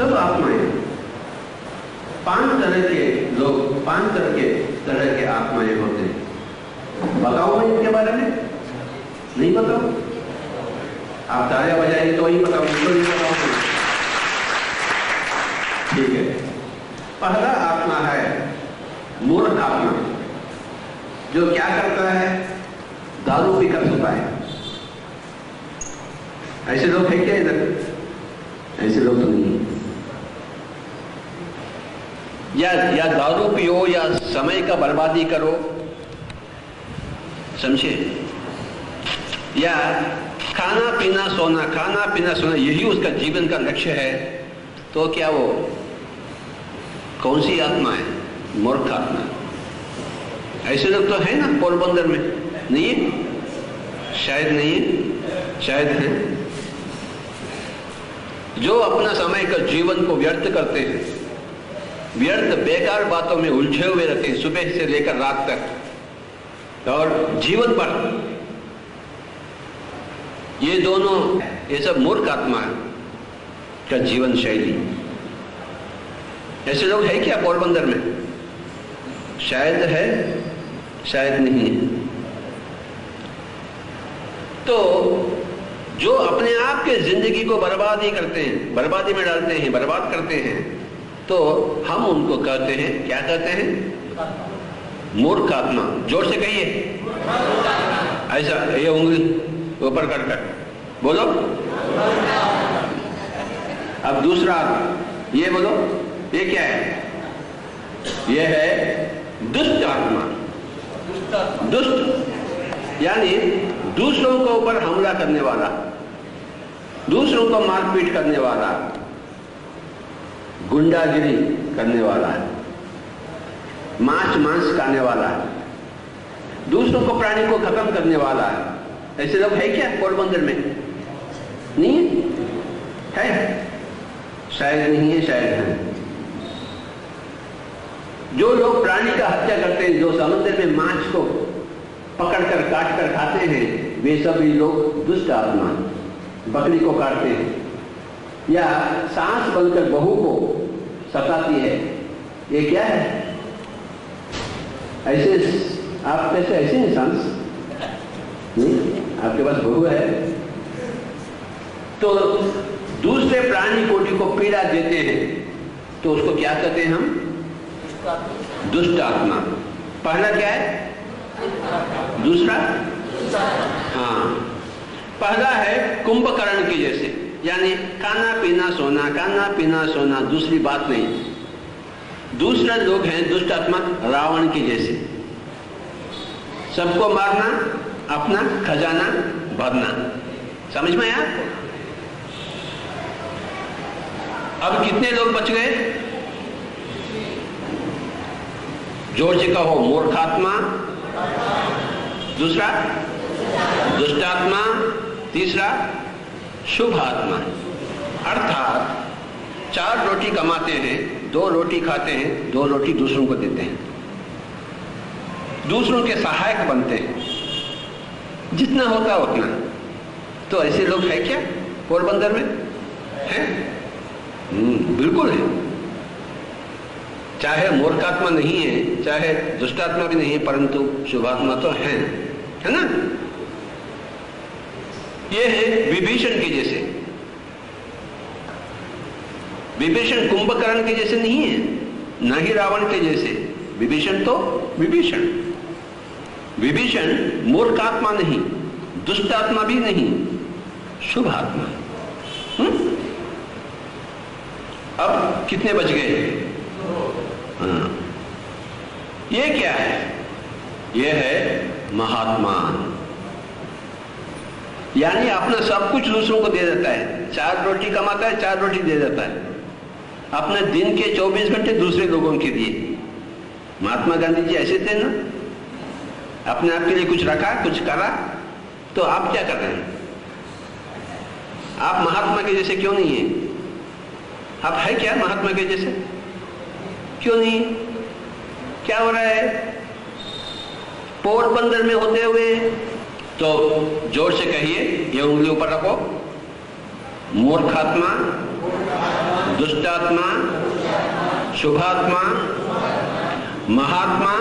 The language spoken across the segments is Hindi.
सब आत्माएं, 5 तरह के लोग, 5 तरह के आत्माएं होते हैं। बताओ मैं इनके बारे में? नहीं बताओ? आप तालियां बजाएंगे तो ही बताओ, तो नहीं बताओ। ठीक है। पहला आत्मा है मूर्ख आत्मा, जो क्या करता है? दारू पीकर सोता है। ऐसे लोग हैं क्या इधर? ऐसे लोग तो नहीं। या दारू पियो या समय का बर्बादी करो, समझे? या खाना पीना सोना यही उसका जीवन का लक्ष्य है, तो क्या वो कौन सी आत्मा है? मूर्ख आत्मा। ऐसे लोग तो है ना पोरबंदर में? नहीं है? शायद नहीं है, शायद है, जो अपना समय का जीवन को व्यर्थ करते हैं, व्यर्थ बेकार बातों में उलझे हुए रहते हैं सुबह से लेकर रात तक, और जीवन पर ये दोनों, ये सब मूर्ख आत्मा का जीवन शैली। ऐसे लोग हैं क्या पोरबंदर में? शायद है, शायद नहीं है। तो जो अपने आप के जिंदगी को बर्बादी करते हैं, बर्बादी में डालते हैं, बर्बाद करते हैं, तो हम उनको कहते हैं, क्या कहते हैं? मूर्ख आत्मा। जोर से कहिए, ऐसा ये उंगली ऊपर कर बोलो। अब दूसरा ये बोलो, ये क्या है? ये है दुष्ट आत्मा। दुष्ट यानी दूसरों के ऊपर हमला करने वाला, दूसरों को मारपीट करने वाला, गुंडागिरी करने वाला है, मांस खाने वाला है, दूसरों को, प्राणी को खत्म करने वाला है। ऐसे लोग है क्या पोरबंदर में? नहीं है? शायद नहीं है, शायद है। जो लोग प्राणी का हत्या करते हैं, जो समुद्र में मांस को पकड़कर काट कर खाते हैं, वे सभी लोग दुष्ट आत्मा। बकरी को काटते हैं या सांस बनकर बहू को सताती है, ये क्या है? ऐसे आप कैसे ऐसे हैं? सांस नहीं, आपके पास बहू है तो दूसरे प्राणी कोटि को पीड़ा देते हैं, तो उसको क्या कहते हैं हम? दुष्ट आत्मा। पहला क्या है? दूसरा? हाँ, पहला है कुंभकर्ण के जैसे, यानी खाना पीना सोना, दूसरी बात नहीं। दूसरा लोग हैं दुष्ट आत्मा रावण के जैसे, सबको मारना, अपना खजाना भरना। समझ में आया? अब कितने लोग बच गए? जोर से कहो, मूर्खात्मा, दूसरा दुष्ट आत्मा, तीसरा शुभ आत्मा। अर्थात 4 रोटी कमाते हैं, 2 रोटी खाते हैं, 2 रोटी दूसरों को देते हैं, दूसरों के सहायक बनते हैं, जितना होता उतना। तो ऐसे लोग हैं क्या पोरबंदर में? हैं? बिल्कुल है। चाहे मूर्खात्मा नहीं है, चाहे दुष्टात्मा भी नहीं है, परंतु शुभात्मा तो है ना? ये है विभीषण के जैसे। विभीषण कुंभकर्ण के जैसे नहीं है, न ही रावण के जैसे। विभीषण तो विभीषण मूर्खात्मा नहीं, दुष्टात्मा भी नहीं, शुभ आत्मा। अब कितने बच गए? हाँ। ये क्या है? ये है महात्मा, यानी अपना सब कुछ दूसरों को दे देता है। 4 रोटी कमाता है, 4 रोटी दे देता है, अपने दिन के 24 घंटे दूसरे लोगों के लिए। महात्मा गांधी जी ऐसे थे ना, अपने आप के लिए कुछ रखा, कुछ करा। तो आप क्या कर रहे हैं? आप महात्मा के जैसे क्यों नहीं है? आप है क्या महात्मा के जैसे? क्यों नहीं? क्या हो रहा है? पोरबंदर में होते हुए तो जोर से कहिए, ये उंगली ऊपर रखो, मूर्खात्मा, दुष्टात्मा, शुभात्मा, महात्मा।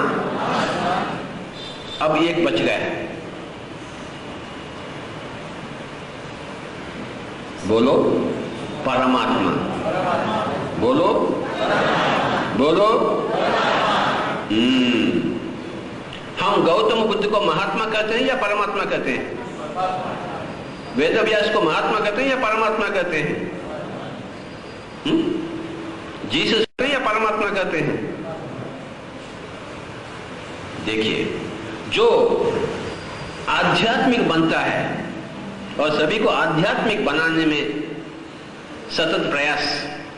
अब एक बच गया है, बोलो परमात्मा। बोलो बोलो। हम गौतम बुद्ध को महात्मा कहते हैं या परमात्मा कहते हैं? वेद व्यास को महात्मा कहते हैं या परमात्मा कहते हैं? जीसस कहते हैं या परमात्मा कहते हैं? देखिए, जो आध्यात्मिक बनता है और सभी को आध्यात्मिक बनाने में सतत प्रयास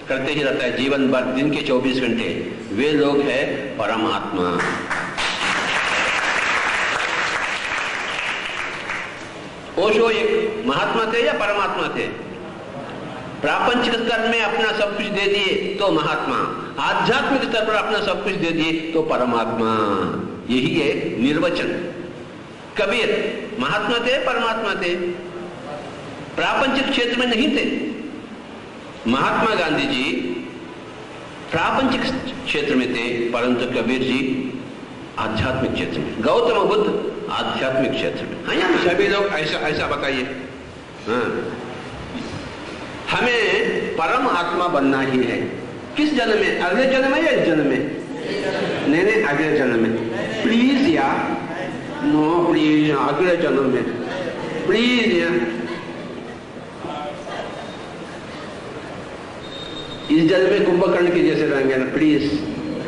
करते ही रहता है जीवन भर, दिन के 24 घंटे, वे लोग हैं परमात्मा। ओशो एक महात्मा थे या परमात्मा थे? प्रापंचिक स्तर में अपना सब कुछ दे दिए तो महात्मा, आध्यात्मिक स्तर पर अपना सब कुछ दे दिए तो परमात्मा। यही है निर्वचन। कबीर महात्मा थे, परमात्मा थे? प्रापंचिक क्षेत्र में नहीं थे। महात्मा गांधी जी प्रापंचिक क्षेत्र में थे, परंतु कबीर जी आध्यात्मिक क्षेत्र में, गौतम बुद्ध आध्यात्मिक क्षेत्र में। हाँ, या सभी लोग ऐसा ऐसा बताइए। हाँ, हमें परम आत्मा बनना ही है। किस जन्म में? अगले जन्म में या इस जन्म में? नहीं, अगले जन्म में। प्लीज यार, नो प्लीज, अगले जन्म में प्लीज यार। इस जन्म में कुंभकर्ण के जैसे रहेंगे ना, प्लीज।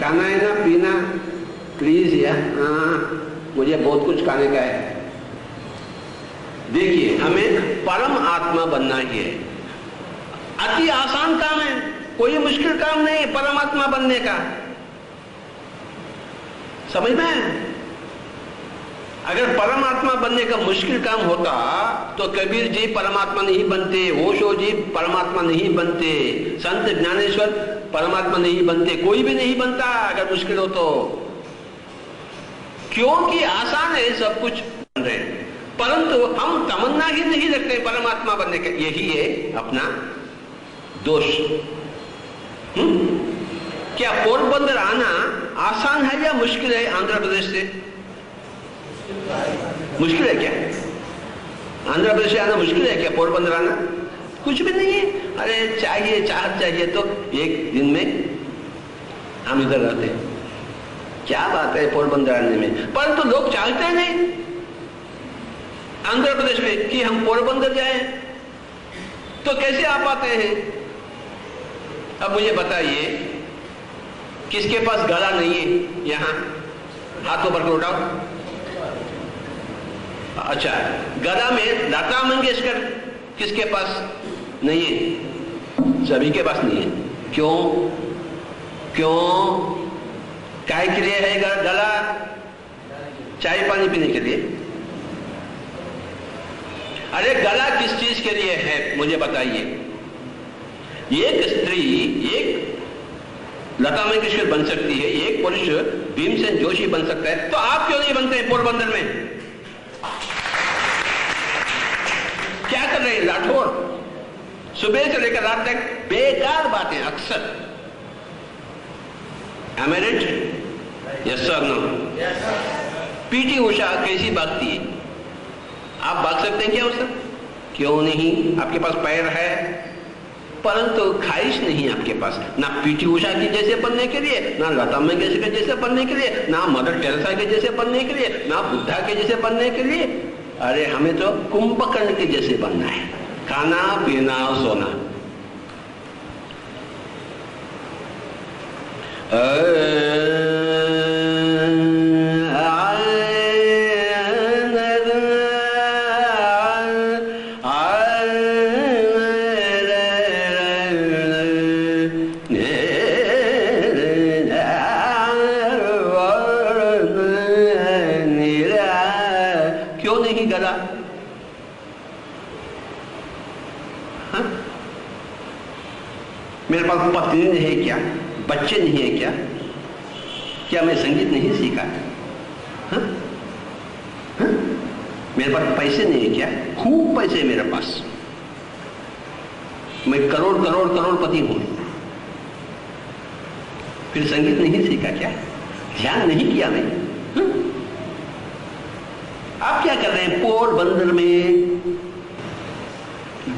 खाना है ना, पीना, प्लीज यार। हाँ, मुझे बहुत कुछ खाने का है। देखिए, हमें परम आत्मा बनना ही है। अति आसान काम है, कोई मुश्किल काम नहीं है परमात्मा बनने का। समझ में? अगर परमात्मा बनने का मुश्किल काम होता तो कबीर जी परमात्मा नहीं बनते, ओशो जी परमात्मा नहीं बनते, संत ज्ञानेश्वर परमात्मा नहीं बनते, कोई भी नहीं बनता अगर मुश्किल हो तो। क्योंकि आसान है, सब कुछ बन रहे हैं, परंतु हम तमन्ना ही नहीं रखते परमात्मा बनने के। यही है अपना दोष। क्या पोरबंदर आना आसान है या मुश्किल है? आंध्र प्रदेश से मुश्किल है क्या? आंध्र प्रदेश से आना मुश्किल है क्या? पोरबंदर आना कुछ भी नहीं है। अरे चाहिए, चाहत चाहिए तो एक दिन में हम इधर रहते हैं। क्या बात है पोरबंदर आने में? परंतु लोग चाहते नहीं आंध्र प्रदेश में कि हम पोरबंदर जाएं, तो कैसे आ पाते हैं? अब मुझे बताइए, किसके पास गला नहीं है? यहां हाथों पर उठाओ। अच्छा, गला में लता मंगेशकर किसके पास नहीं है? सभी के पास नहीं है। क्यों? क्यों? काय के लिए है गला? चाय पानी पीने के लिए। अरे गला किस चीज के लिए है मुझे बताइए। एक स्त्री, एक लता मंगेशकर बन सकती है, एक पुरुष भीमसेन जोशी बन सकता है, तो आप क्यों नहीं बनते पोरबंदर में? क्या कर रहे हैं राठौर? सुबह से लेकर रात तक बेकार बातें अक्सर। Am I right? Yes or no? P T Usha कैसी भागती है? आप भाग सकते हैं क्या उससे? क्यों नहीं? आपके पास पैर है, परंतु ख्वाहिश नहीं आपके पास, ना पीटी उषा की जैसे बनने के लिए, ना लता मंगेशकर के जैसे बनने के लिए, ना मदर टेरेसा के जैसे बनने के लिए, ना बुद्धा के जैसे बनने के लिए। अरे हमें तो कुंभकर्ण के जैसे बनना है, खाना पीना सोना। मेरे पास पत्नी नहीं है क्या? बच्चे नहीं है क्या? क्या मैं संगीत नहीं सीखा? हा? हा? मेरे पास पैसे नहीं है क्या? खूब पैसे मेरे पास, मैं करोड़ करोड़ करोड़पति हूं, फिर संगीत नहीं सीखा क्या? ध्यान नहीं किया नहीं? आप क्या कर रहे हैं? पोरबंदर में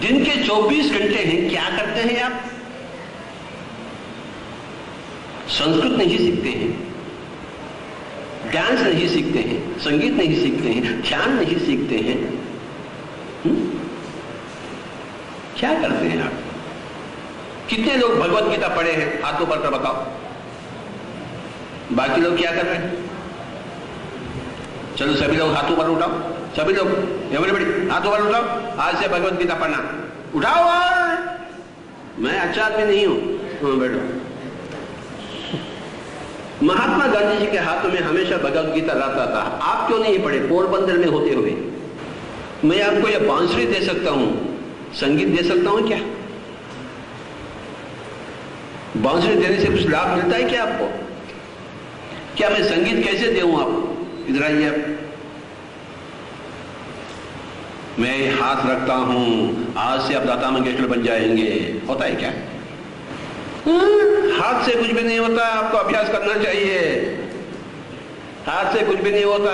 दिन के 24 घंटे हैं, क्या करते हैं आप? संस्कृत नहीं सीखते हैं, डांस नहीं सीखते हैं, संगीत नहीं सीखते हैं, ध्यान नहीं सीखते हैं। क्या करते हैं आप? कितने लोग भगवत गीता पढ़े हैं? हाथों पर बताओ। बाकी लोग क्या कर रहे हैं? चलो सभी लोग हाथों पर उठाओ, सभी लोग, एवरीबॉडी हाथों पर उठाओ, आज से भगवत गीता पढ़ना। उठाओ। और मैं अच्छा आदमी नहीं हूं। बैठो। महात्मा गांधी जी के हाथों में हमेशा भगवत गीता रहता था। आप क्यों नहीं पढ़े? पोरबंदर में होते हुए मैं आपको यह बांसुरी दे सकता हूं, संगीत दे सकता हूं क्या? बांसुरी देने से कुछ लाभ मिलता है क्या आपको? क्या मैं संगीत कैसे दूं आपको? इधर आइए। मैं हाथ रखता हूं, आज से आप लता मंगेशकर बन जाएंगे। होता है क्या? हाथ से कुछ भी नहीं होता, आपको अभ्यास करना चाहिए। हाथ से कुछ भी नहीं होता।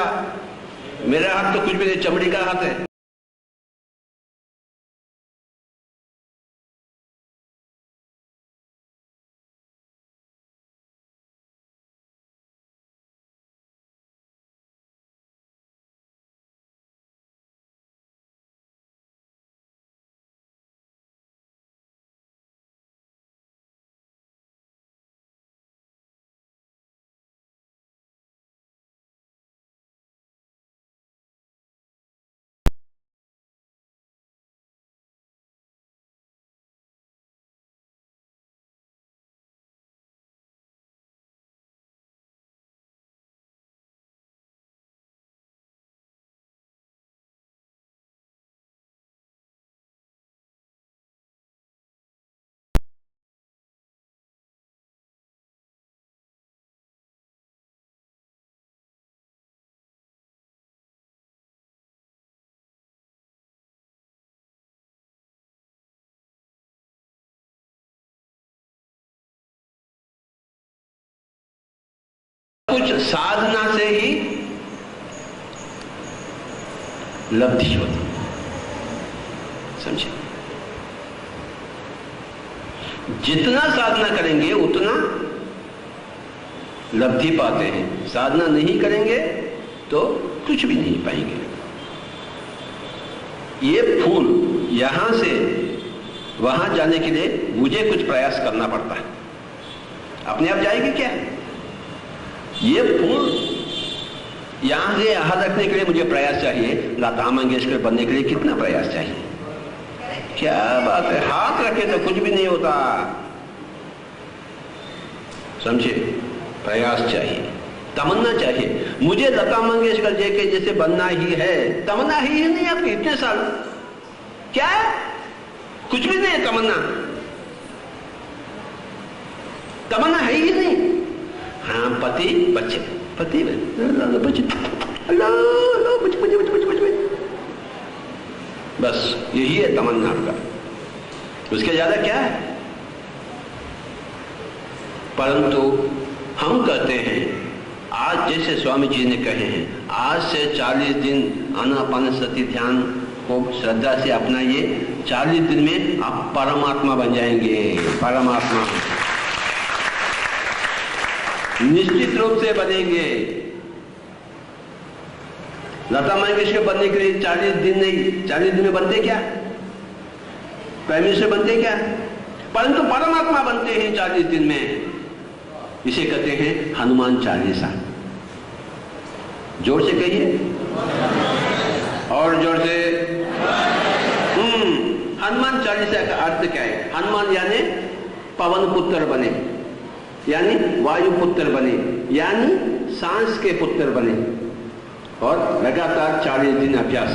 मेरा हाथ तो कुछ भी नहीं, चमड़ी का हाथ है। कुछ साधना से ही लब्धि होती, समझे? जितना साधना करेंगे उतना लब्धि पाते हैं। साधना नहीं करेंगे तो कुछ भी नहीं पाएंगे। ये फूल यहां से वहां जाने के लिए मुझे कुछ प्रयास करना पड़ता है। अपने आप जाएगी क्या? ये फूल यहां से यहां रखने के लिए मुझे प्रयास चाहिए। लता मंगेशकर बनने के लिए कितना प्रयास चाहिए? क्या बात है, हाथ रखे तो कुछ भी नहीं होता, समझे? प्रयास चाहिए, तमन्ना चाहिए। मुझे लता मंगेशकर जी के जैसे बनना ही है। तमन्ना ही नहीं आपकी इतने साल, क्या है? कुछ भी नहीं है तमन्ना। तमन्ना है ही नहीं। हाँ, पति बच्चे, पति बच्चे, बस यही है तमन्ना आपका। उसके ज्यादा क्या है? परंतु हम कहते हैं, आज जैसे स्वामी जी ने कहे हैं, आज से 40 दिन आनापानसति ध्यान को श्रद्धा से अपनाइए। 40 दिन में आप परमात्मा बन जाएंगे। परमात्मा निश्चित रूप से बनेंगे। लता मंगेशकर बनने के लिए 40 दिन नहीं, 40 दिन में बनते क्या? प्राइम मिनिस्टर बनते क्या? परंतु परमात्मा बनते हैं 40 दिन में। इसे कहते हैं हनुमान चालीसा। जोर से कहिए, और जोर से। हनुमान चालीसा का अर्थ क्या है? हनुमान यानी पवन पुत्र बने, यानी वायु पुत्र बने, यानी सांस के पुत्र बने। और लगातार 40 दिन अभ्यास,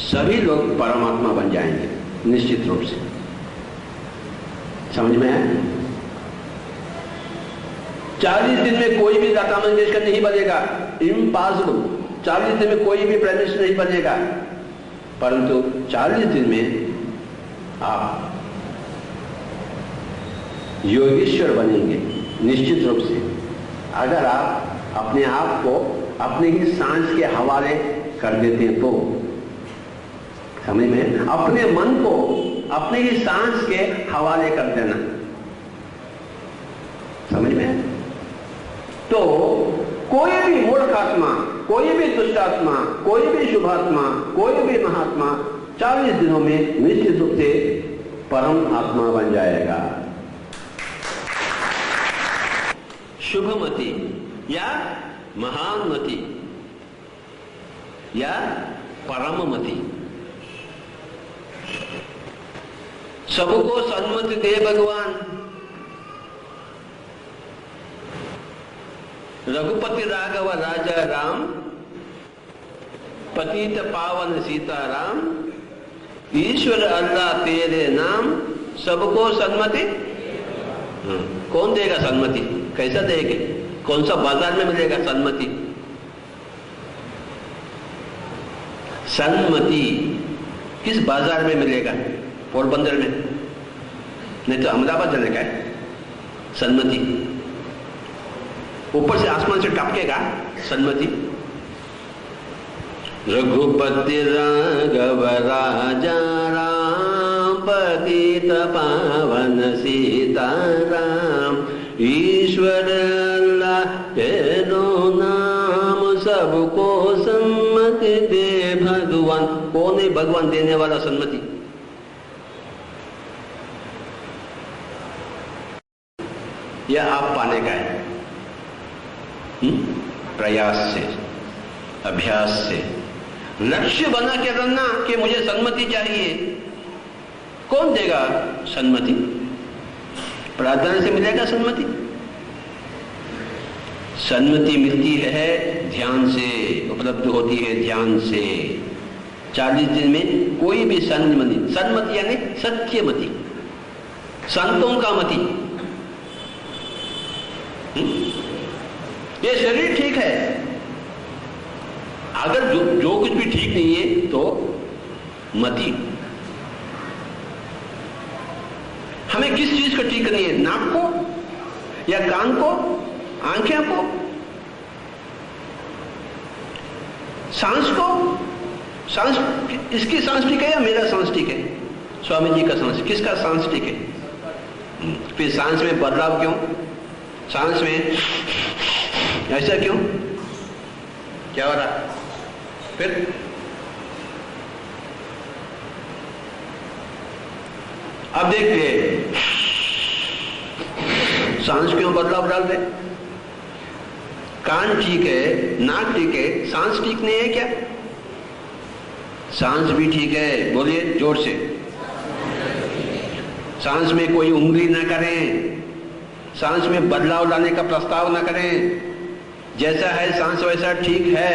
सभी लोग परमात्मा बन जाएंगे निश्चित रूप से। समझ में आया? 40 दिन में कोई भी लता मंगेशकर नहीं बनेगा, इम्पॉसिबल। 40 दिन में कोई भी प्राइम मिनिस्टर नहीं बनेगा, परंतु 40 दिन में आप योगेश्वर बनेंगे। निश्चित रूप से अगर आप अपने आप को अपने ही सांस के हवाले कर देते हैं तो, समझ में, अपने मन को अपने ही सांस के हवाले कर देना, समझ में, तो कोई भी मूर्ख आत्मा, कोई भी दुष्टात्मा, कोई भी शुभात्मा, कोई भी महात्मा 40 दिनों में निश्चित रूप से परम आत्मा बन जाएगा। शुभमति या महानमति या परममति, सबको सन्मति दे भगवान। रघुपति राघव राजा राम, पतित पावन सीताराम, ईश्वर अल्लाह तेरे नाम, सबको सन्मति। कौन देगा सन्मति? कैसा देगी? कौन सा बाजार में मिलेगा सन्मति? सन्मति किस बाजार में मिलेगा? पोरबंदर में? नहीं तो अहमदाबाद जाने का है सन्मति। ऊपर से आसमान से टपकेगा सन्मति। रघुपति राघव राजा राम, पतित पावन सीताराम, ईश्वर अल्लाह तेरो नाम, सबको सन्मति दे भगवान। कौन है भगवान देने वाला सन्मति? यह आप पाने का है प्रयास से, अभ्यास से। लक्ष्य बना के रहना कि मुझे सन्मति चाहिए। कौन देगा सन्मति? प्रार्थना से मिलेगा सन्मति? सन्मति मिलती है ध्यान से, उपलब्ध होती है ध्यान से। 40 दिन में कोई भी सन्मति, सन्मति यानी सत्यमति, संतों का मति। ये शरीर ठीक है, अगर जो कुछ भी ठीक नहीं है तो मति। हमें किस चीज को ठीक करनी है? नाक को या कान को, आंखें को, सांस को? सांस, इसकी सांस ठीक है या मेरा सांस ठीक है? स्वामी जी का सांस, किसका सांस ठीक है? फिर सांस में बदलाव क्यों? सांस में ऐसा क्यों? क्या हो रहा? फिर अब देखिए सांस क्यों बदलाव डाल दे? कान ठीक है, नाक ठीक है, सांस ठीक नहीं है क्या? सांस भी ठीक है, बोलिए जोर से। सांस में कोई उंगली ना करें, सांस में बदलाव लाने का प्रस्ताव ना करें। जैसा है सांस वैसा ठीक है।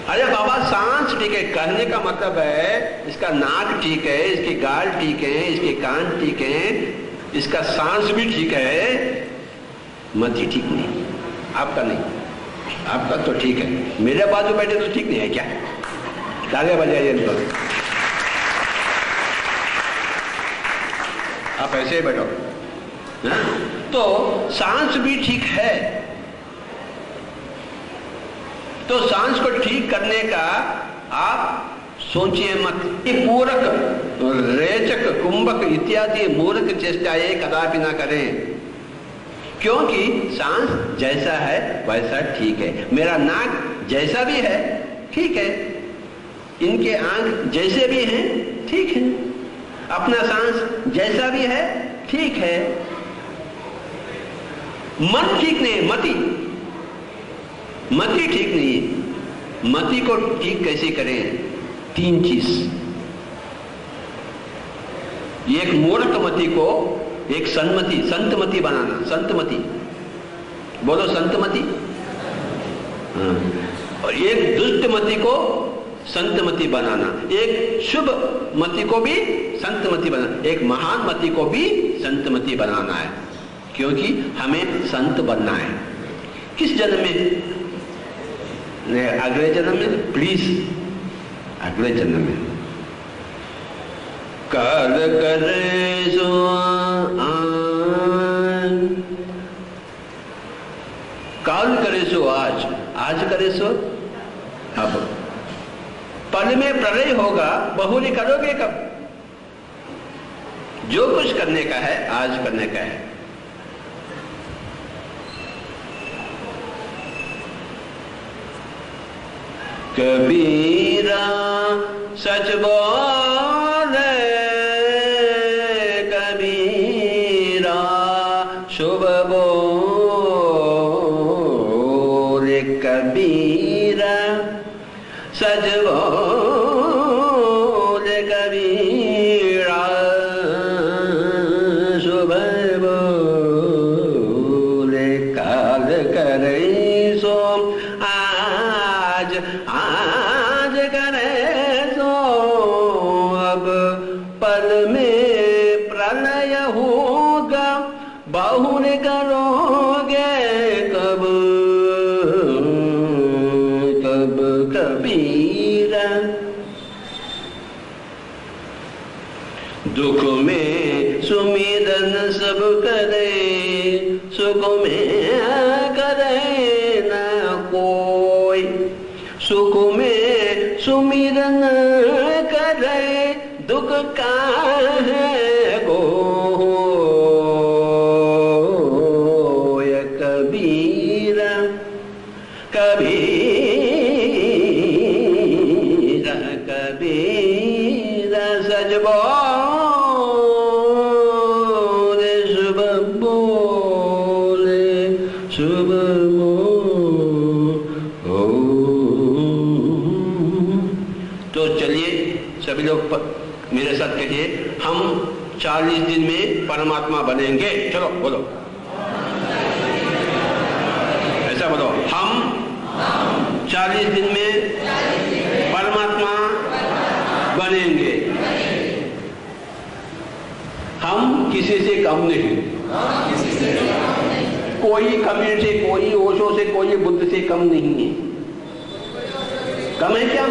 अरे बाबा सांस ठीक है कहने का मतलब है इसका नाक ठीक है, इसके गाल ठीक है, इसके कान ठीक है, इसका सांस भी ठीक है, मति ठीक नहीं। आपका नहीं, आपका तो ठीक है। मेरे बाजू बैठे तो ठीक नहीं है क्या? तालियां बजाइए इनको। आप ऐसे ही बैठो। तो सांस भी ठीक है, तो सांस को ठीक करने का आप सोचिए मत। ये पूरक, रेचक, कुंभक इत्यादि मूर्ख चेष्टाएं कदापि ना करें, क्योंकि सांस जैसा है वैसा ठीक है। मेरा नाक जैसा भी है ठीक है, इनके आंख जैसे भी हैं ठीक है, अपना सांस जैसा भी है ठीक है। मन ठीक नहीं, मति ठीक नहीं है। मति को ठीक कैसे करें? 3 चीज। एक मूर्ख मति को एक सन्मति, संतमति बनाना। संतमति बोलो, संतमति। और एक दुष्ट मति को संतमति बनाना, एक शुभ मति को भी संतमति बनाना, एक महान मति को भी संतमति बनाना है, क्योंकि हमें संत बनना है। किस जन्म में? अगले जन्म में, प्लीज अगले जन्म में। काल करे सो आज करे सो अब। पल में प्रलय होगा, बहुरी करोगे कब? जो कुछ करने का है आज करने का है। कबीरा सच बोले, कबीरा शुभ बोले, कबीरा सच बोले, कबीरा शुभ बोले। काल करे सो आज, आज करे सो अब। पल में प्रलय होगा, बहुर करोगे कब? कब कबीरा। दुख में सुमिरन सब करे, सुख में करे न कोई। सुख में सुमिरन करे, दुख का है कोई। कबीरा कबीरा कबीरा सच बोले, शुभ बोले, शुभ तो चलिए सभी लोग मेरे साथ कहिए, हम 40 दिन में परमात्मा बनेंगे। चलो बोलो, ऐसा बोलो, हम 40 दिन में परमात्मा बनेंगे। हम किसी से कम नहीं, कोई कबीर से, कोई ओशो से, कोई बुद्ध से कम नहीं है। कम है क्या?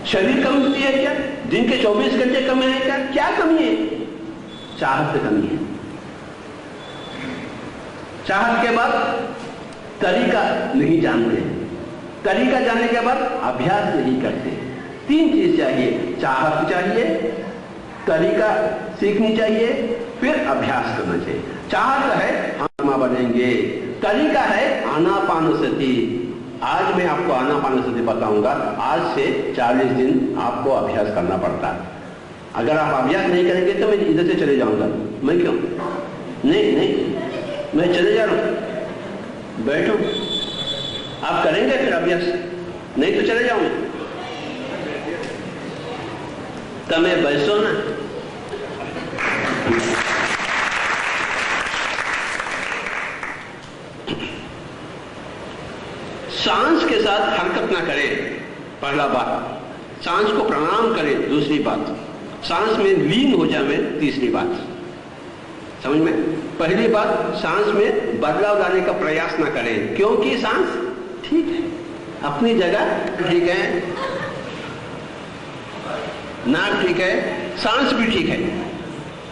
शरीर कम है क्या? दिन के 24 घंटे कम है क्या? क्या कमी है? चाहत से कमी है। चाहत के बाद तरीका नहीं जानते, तरीका जानने के बाद अभ्यास नहीं करते। 3 चीज चाहिए, चाहत चाहिए, तरीका सीखनी चाहिए, फिर अभ्यास करना चाहिए। चाहत है हम बनेंगे, तरीका है आनापानसति। आज मैं आपको आनापानसति बताऊंगा। आज से 40 दिन आपको अभ्यास करना पड़ता है। अगर आप अभ्यास नहीं करेंगे तो मैं इधर से चले जाऊंगा। मैं क्यों? नहीं, मैं चले जा रहा हूं, बैठो। आप करेंगे फिर अभ्यास, नहीं तो चले जाऊंगा। તમે बैसो ना। सांस के साथ हरकत ना करें, पहला बात। सांस को प्रणाम करें, दूसरी बात। सांस में लीन हो जाए, तीसरी बात। समझ में? पहली बात, सांस में बदलाव लाने का प्रयास ना करें, क्योंकि सांस ठीक है, अपनी जगह ठीक है, नाक ठीक है, सांस भी ठीक है,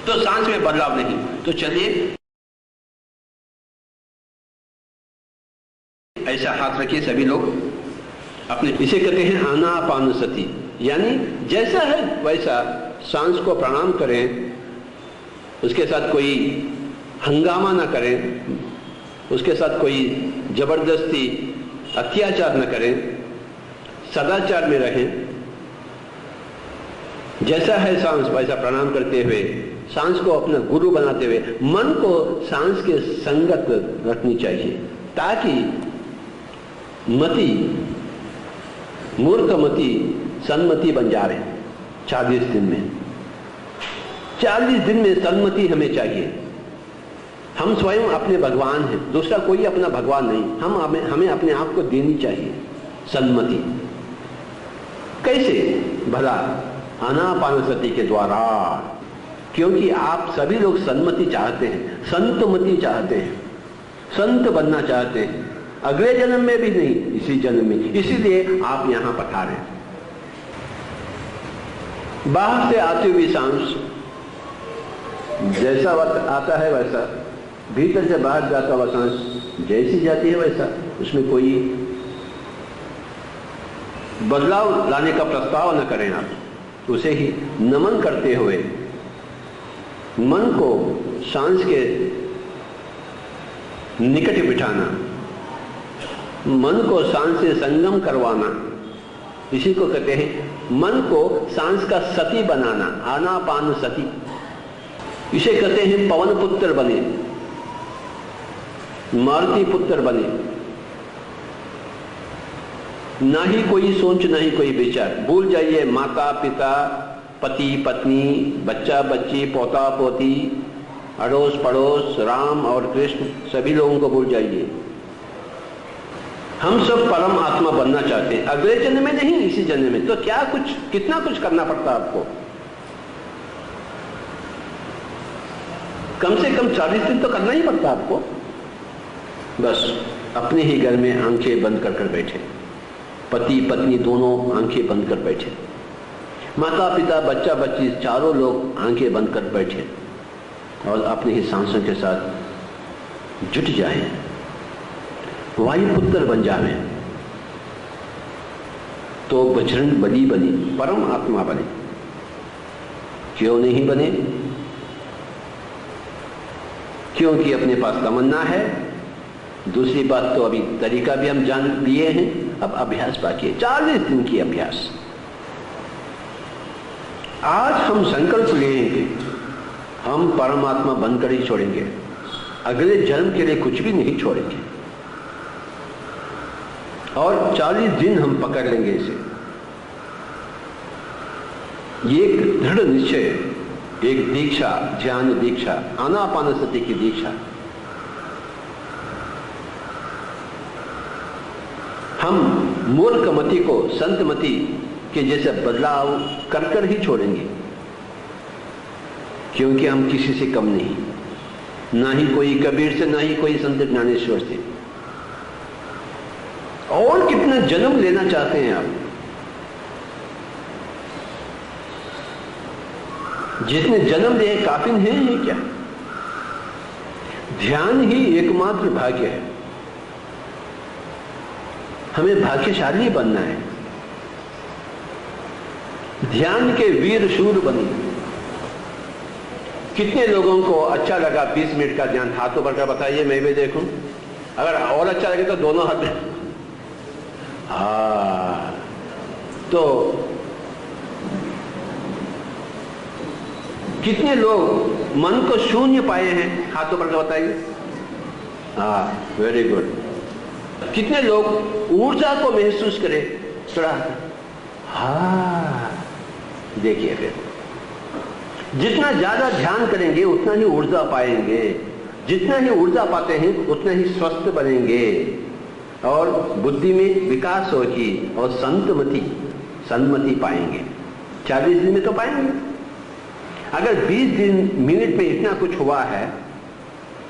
तो सांस में बदलाव नहीं। तो चलिए ऐसा हाथ रखिए सभी लोग अपने। इसे कहते हैं आनापानसति, यानी जैसा है वैसा सांस को प्रणाम करें, उसके साथ कोई हंगामा ना करें, उसके साथ कोई जबरदस्ती अत्याचार न करें, सदाचार में रहें। जैसा है सांस वैसा प्रणाम करते हुए, सांस को अपना गुरु बनाते हुए मन को सांस के संगत रखनी चाहिए, ताकि मति, मूर्ख मति सन्मति बन जा रहे। 40 दिन में 40 दिन में सन्मति हमें चाहिए। हम स्वयं अपने भगवान हैं, दूसरा कोई अपना भगवान नहीं। हमें अपने आप को देनी चाहिए सन्मति। कैसे? भला आनापानसति के द्वारा, क्योंकि आप सभी लोग सन्मति चाहते हैं, संतमति चाहते हैं, संत बनना चाहते हैं, अगले जन्म में भी नहीं, इसी जन्म में। इसीलिए आप यहां पधारे। बाहर से आती हुई सांस जैसा वक्त आता है वैसा, भीतर से बाहर जाता हुआ सांस जैसी जाती है वैसा, उसमें कोई बदलाव लाने का प्रस्ताव न करें आप। उसे ही नमन करते हुए मन को सांस के निकट बिठाना, मन को सांस से संगम करवाना, इसी को कहते हैं मन को सांस का सती बनाना, आनापान सती। इसे कहते हैं पवन पुत्र बने, मारुति पुत्र बने। ना ही कोई सोच, ना ही कोई विचार। भूल जाइए माता पिता, पति पत्नी, बच्चा बच्ची, पोता पोती, अड़ोस पड़ोस, राम और कृष्ण, सभी लोगों को भूल जाइए। हम सब परम आत्मा बनना चाहते हैं, अगले जन्म में नहीं, इसी जन्म में। तो क्या कुछ, कितना कुछ करना पड़ता आपको? कम से कम 40 दिन तो करना ही पड़ता आपको। बस अपने ही घर में आंखें बंद कर बैठे, पति पत्नी दोनों आंखें बंद कर बैठे, माता पिता बच्चा बच्ची चारों लोग आंखें बंद कर बैठे और अपने ही सांसों के साथ जुट जाएं, वायुपुत्र बन जावे, तो बजरंग बली बनी, परम आत्मा बने। क्यों नहीं बने? क्योंकि अपने पास तमन्ना है। दूसरी बात तो अभी तरीका भी हम जान लिए हैं, अब अभ्यास बाकी है, 40 दिन की अभ्यास। आज हम संकल्प लेंगे, हम परमात्मा बनकर ही छोड़ेंगे, अगले जन्म के लिए कुछ भी नहीं छोड़ेंगे। और 40 दिन हम पकड़ लेंगे इसे। ये एक दृढ़ निश्चय, एक दीक्षा, ध्यान दीक्षा, आनापानसति की दीक्षा। हम मूर्खमति को संतमति के जैसे बदलाव कर कर ही छोड़ेंगे, क्योंकि हम किसी से कम नहीं, ना ही कोई कबीर से, ना ही कोई संत ज्ञानेश्वर से। और कितना जन्म लेना चाहते हैं आप? जितने जन्म लिए काफी है क्या? ध्यान ही एकमात्र भाग्य है। हमें भाग्यशाली बनना है, ध्यान के वीर शूर बने। कितने लोगों को अच्छा लगा 20 मिनट का ध्यान? हाथों पर का बताइए, मैं भी देखूं। अगर और अच्छा लगे तो दोनों हाथ में। हाँ, तो कितने लोग मन को शून्य पाए हैं? हाथों पर का बताइए। हाँ, वेरी गुड। कितने लोग ऊर्जा को महसूस करें? थोड़ा, हाँ, देखिए फिर जितना ज्यादा ध्यान करेंगे उतना ही ऊर्जा पाएंगे, जितना ही ऊर्जा पाते हैं उतना ही स्वस्थ बनेंगे और बुद्धि में विकास होगी और संतमति पाएंगे। 40 दिन में तो पाएंगे। अगर 20 दिन मिनट में इतना कुछ हुआ है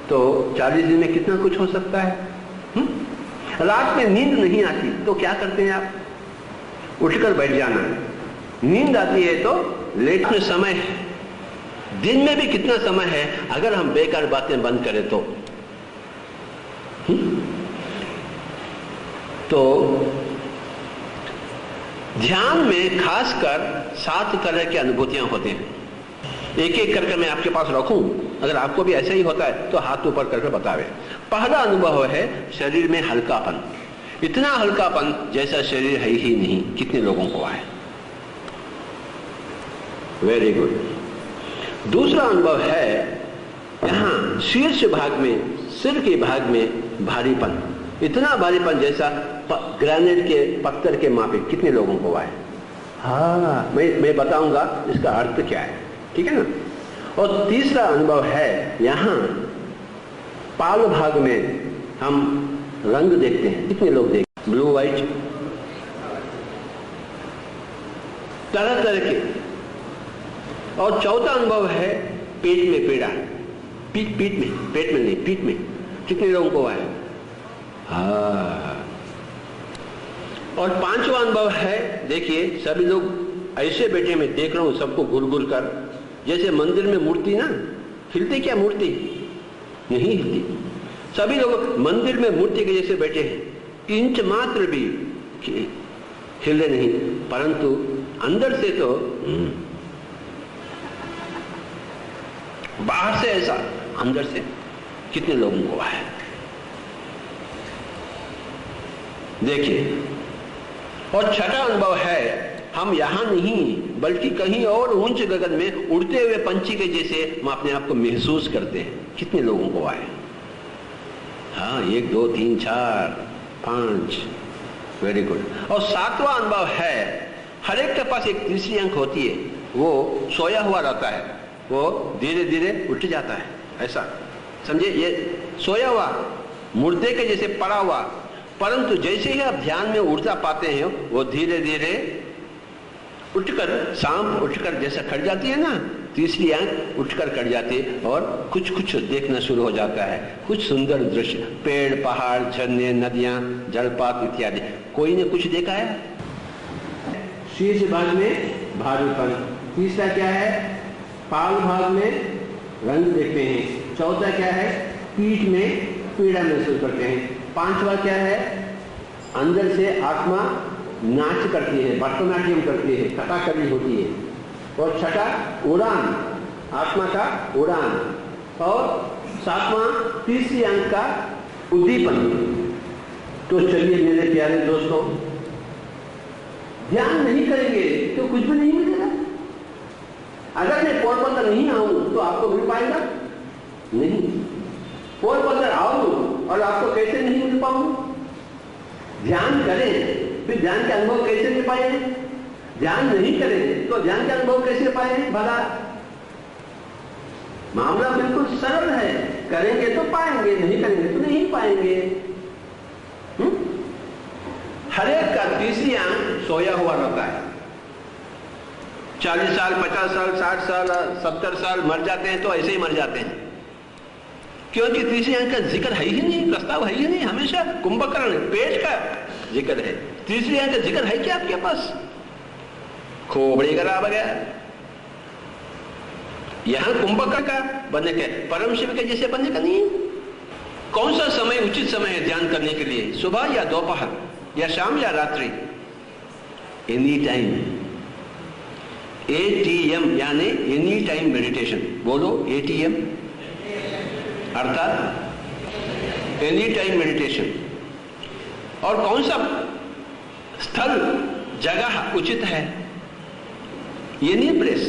तो 40 दिन में कितना कुछ हो सकता है? रात में नींद नहीं आती तो क्या करते हैं आप? उठकर बैठ जाना। नींद आती है तो लेट में समय है। दिन में भी कितना समय है अगर हम बेकार बातें बंद करें तो ध्यान में खासकर 7 तरह की अनुभूतियां होती हैं। एक एक करके मैं आपके पास रखूं, अगर आपको भी ऐसा ही होता है तो हाथ ऊपर करके बतावे। पहला अनुभव है शरीर में हल्कापन, इतना हल्कापन जैसा शरीर है ही नहीं। कितने लोगों को आए? Very good. दूसरा अनुभव है यहां शीर्ष भाग में, सिर के भाग में भारीपन, इतना भारीपन जैसा ग्रेनाइट के पत्थर के मापे। कितने लोगों को आए? हाँ, मैं बताऊंगा इसका अर्थ क्या है, ठीक है ना। और तीसरा अनुभव है यहां पाल भाग में हम रंग देखते हैं। कितने लोग देखते? ब्लू व्हाइट, तरह तरह के। और चौथा अनुभव है पेट में पीड़ा, पीठ में, पेट में नहीं, पीठ में। कितने लोगों को आए? हाँ। और पांचवा अनुभव है, देखिए सभी लोग ऐसे बैठे, मैं देख रहा हूं सबको घुर घुर कर, जैसे मंदिर में मूर्ति ना हिलती, क्या मूर्ति नहीं हिलती। सभी लोग मंदिर में मूर्ति के जैसे बैठे हैं, इंच मात्र भी हिले नहीं, परंतु अंदर से तो बाहर से ऐसा, अंदर से कितने लोगों को है। देखिए, और छठा अनुभव है, हम यहां नहीं बल्कि कहीं और ऊंच गगन में उड़ते हुए पंछी के जैसे हम अपने आप को महसूस करते हैं। कितने लोगों को आए? हाँ, 1 2 3 4 5, वेरी गुड। और सातवां अनुभव है, हर एक के पास एक तीसरी आंख होती है, वो सोया हुआ रहता है, वो धीरे धीरे उठ जाता है, ऐसा समझे। ये सोया हुआ मुर्दे के जैसे पड़ा हुआ, परंतु जैसे ही आप ध्यान में ऊर्जा पाते हैं, वो धीरे धीरे उठकर, सांप उठकर जैसा खड़ जाती है ना, तीसरी आंख उठकर खड़ जाती है और कुछ कुछ देखना शुरू हो जाता है। कुछ सुंदर दृश्य, पेड़, पहाड़, झरने, नदियां, जलपात इत्यादि। कोई ने कुछ देखा है? शीर्ष भाग में भारीपन। तीसरा क्या है? पाल भाग में रंग देखते हैं। चौथा क्या है? पीठ में पीड़ा महसूस करते हैं। पांचवा क्या है? अंदर से आत्मा नाच करती है, भरतनाट्यम करती है, कथाकली होती है। और छठा उड़ान, आत्मा का उड़ान। और सातवां तीसरी अंक का उद्दीपन। तो चलिए मेरे प्यारे दोस्तों, ध्यान नहीं करेंगे तो कुछ भी नहीं मिलेगा। अगर मैं पोरबंदर नहीं आऊं तो आपको मिल पाएगा? नहीं। पोरबंदर आऊं और आपको कैसे नहीं मिल पाऊं? ध्यान करें, फिर ध्यान के अनुभव कैसे ले पाएंगे? ध्यान नहीं करें तो ध्यान के अनुभव कैसे पाएंगे? भला मामला बिल्कुल सरल है, करेंगे तो पाएंगे, नहीं करेंगे तो नहीं पाएंगे। हर एक का तीसरी आंख सोया हुआ रहता है। 40 साल, 50 साल, 60 साल, 70 साल मर जाते हैं तो ऐसे ही मर जाते हैं, क्योंकि तीसरी आंख का जिक्र है ही नहीं, प्रस्ताव है ही नहीं। हमेशा कुंभकर्ण, पेट का जिक्र है, तीसरी आंख का जिक्र है क्या आपके पास? खोपड़ी खराब गया। यहां कुंभकर्ण का बनने के, परम शिव के जैसे बनने का नहीं। कौन सा समय उचित समय है ध्यान करने के लिए? सुबह या दोपहर या शाम या रात्रि? Any time. ATM यानी एनी टाइम मेडिटेशन। बोलो ATM, अर्थात एनी टाइम मेडिटेशन। और कौन सा स्थल, जगह उचित है? Any place.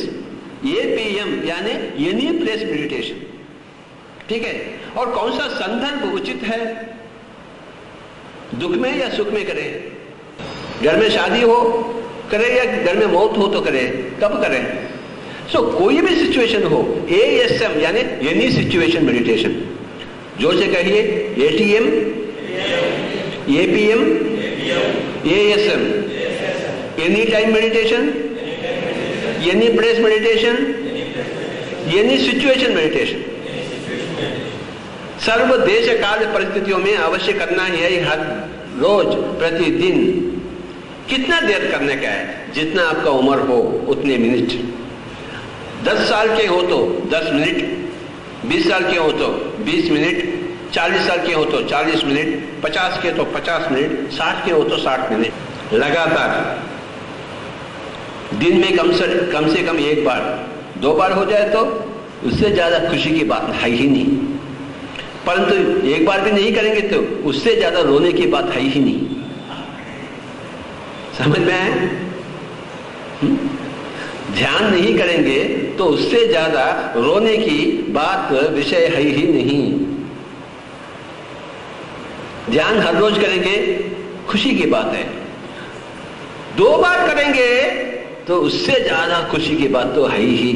APM यानी एनी प्लेस मेडिटेशन, ठीक है। और कौन सा संदर्भ उचित है? दुख में या सुख में करें? घर में शादी हो करें या घर में मौत हो तो करें? कब करें? कोई भी सिचुएशन हो, ASM यानी एनी सिचुएशन मेडिटेशन। जोर से कहिए, ATM, APM, ASM, any time meditation, any place meditation, any situation meditation. सर्व देश काल परिस्थितियों में अवश्य करना है, हर रोज प्रतिदिन। कितना देर करने का है? जितना आपका उम्र हो उतने मिनट। 10 साल के हो तो 10 मिनट, 20 साल के हो तो 20 मिनट, 40 साल के हो तो 40 मिनट, 50 के तो 50 मिनट, 60 के हो तो 60 मिनट। लगातार दिन में कम से कम 1 बार, 2 बार हो जाए तो उससे ज्यादा खुशी की बात है ही नहीं। परंतु 1 बार भी नहीं करेंगे तो उससे ज्यादा रोने की बात है ही नहीं। समझ में आए? ध्यान नहीं करेंगे तो उससे ज्यादा रोने की बात, विषय है ही नहीं। ध्यान हर रोज करेंगे, खुशी की बात है। 2 बार करेंगे तो उससे ज्यादा खुशी की बात तो है ही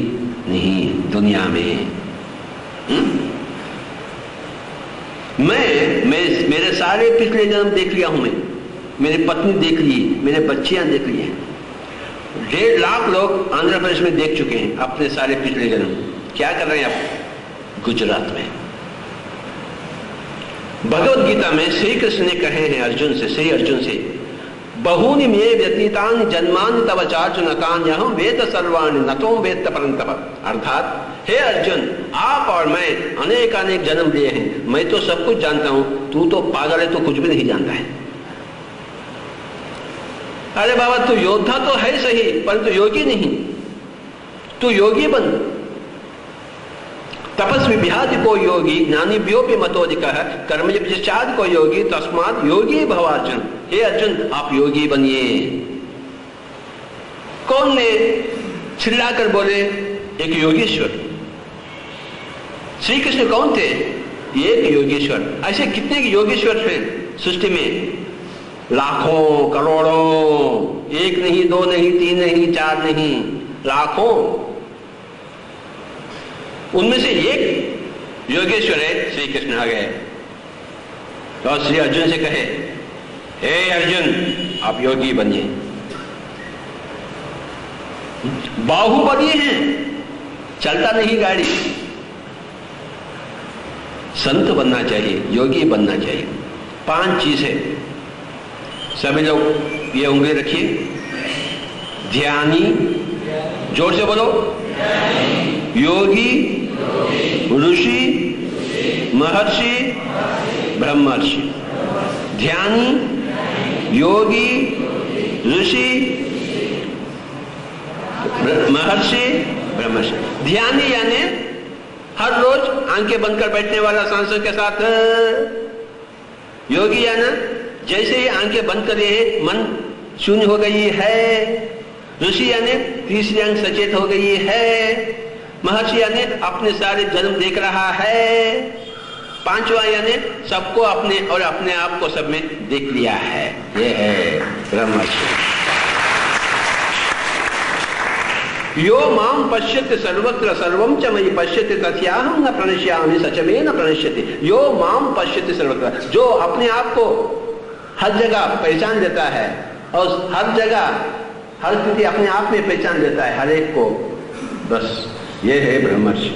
नहीं दुनिया में। मैं मेरे सारे पिछले जन्म देख लिया हूं मैं, मेरी पत्नी देख ली, मेरे बच्चियां देख ली हैं। 1.5 लाख लोग आंध्र प्रदेश में देख चुके हैं अपने सारे पिछले जन्म। क्या कर रहे हैं आप? गुजरात में। भगवत गीता में श्री कृष्ण ने कहे हैं अर्जुन से, श्री अर्जुन से, बहूनि मे व्यतीतानि जन्मानि तव चार्जुन तान्यहं वेद सर्वाणि न त्वं वेत्त परन्तप। अर्थात, हे अर्जुन, आप और मैं अनेक जन्म लिए हैं, मैं तो सब कुछ जानता हूं, तू तो पागल है, तो कुछ भी नहीं जानता है। अरे बाबा तू योद्धा तो है सही परंतु योगी नहीं, तू योगी बन। तपस्वी बिहादि को योगी ज्ञानीभ्यो भी मतोधिकः कर्मजपश्चात् को योगी तस्मात् योगी भव अर्जुन। हे अर्जुन आप योगी बनिए। कौन ने चिल्लाकर बोले? एक योगेश्वर। श्री कृष्ण कौन थे? एक योगेश्वर। ऐसे कितने योगेश्वर थे सृष्टि में? लाखों करोड़ों, एक नहीं, दो नहीं, तीन नहीं, चार नहीं, लाखों। उनमें से एक योगेश्वर है श्री कृष्ण आ गए और श्री अर्जुन से कहे, हे अर्जुन आप योगी बनिए। बाहुबली हैं, चलता नहीं गाड़ी। संत बनना चाहिए, योगी बनना चाहिए। 5 चीजें सभी लोग ये उंगली रखिए। ध्यानी, जोर से बोलो, योगी, ऋषि, महर्षि, ब्रह्मर्षि। ध्यानी, योगी, ऋषि, महर्षि, ब्रह्मर्षि। ध्यानी यानी हर रोज आंखें बंद कर बैठने वाला सांसों के साथ। योगी यानी जैसे ही आंखें बंद करे मन शून्य हो गई है। ऋषि यानी तीसरी आंख सचेत हो गई है। महर्षि यानी अपने सारे जन्म देख रहा है। 5वां यानी सबको अपने और अपने आप को सब में देख लिया है। ये है ब्रह्मर्षि। यो माम पश्यति सर्वत्र सर्वं च मयि पश्यति तस्याहं न प्रणश्यामि सच में न प्रणश्यति। यो माम पश्यति सर्वत्र, जो अपने आप को हर जगह पहचान देता है और हर जगह हर स्थिति अपने आप में पहचान देता है हर एक को, बस ये है ब्रह्मर्षि।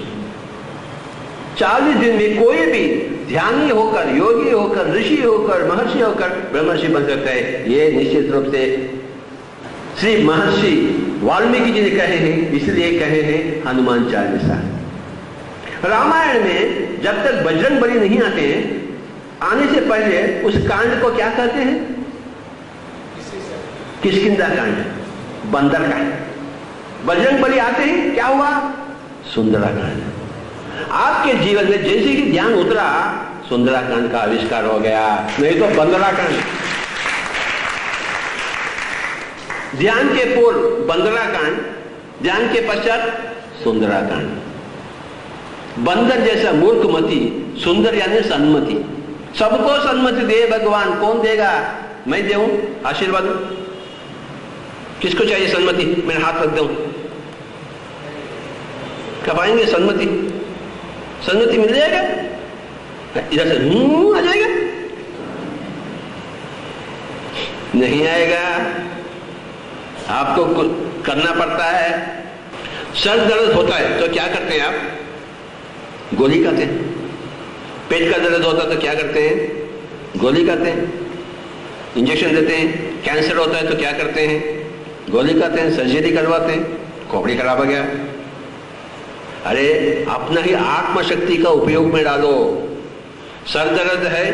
40 दिन में कोई भी ध्यानी होकर, योगी होकर, ऋषि होकर, महर्षि होकर ब्रह्मर्षि बन सकता है। ये निश्चित रूप से श्री महर्षि वाल्मीकि जी ने कहे हैं, इसलिए कहे हैं हनुमान चालीसा। रामायण में जब तक बजरंग बली नहीं आते हैं, आने से पहले उस कांड को क्या कहते हैं? किष्किंधा कांड, बंदर कांड। बजरंग बली आते हैं, क्या हुआ? सुंदराकांड। आपके जीवन में जैसे ही ध्यान उतरा, सुंदराकांड का आविष्कार हो गया, नहीं तो बंदराकांड। ध्यान के पूर्व बंदराकांड, ध्यान के पश्चात सुंदराकांड। बंदर जैसा मूर्खमति, सुंदर यानी सन्मति। सबको सन्मति दे भगवान, कौन देगा? मैं देऊं आशीर्वाद? किसको चाहिए सन्मति? मैं हाथ रख दूं, कब आएंगे सन्मति? सन्मति मिल जाएगा? इधर से आ जाएगा? नहीं आएगा, आपको कुछ करना पड़ता है। सर दर्द होता है तो क्या करते हैं आप? गोली खाते हैं। पेट का दर्द होता है तो क्या करते हैं? गोली खाते हैं, इंजेक्शन देते हैं। कैंसर होता है तो क्या करते हैं? गोली खाते हैं, सर्जरी करवाते हैं। खोपड़ी खराब हो गया, अरे अपना ही आत्मशक्ति का उपयोग में डालो। सर दर्द है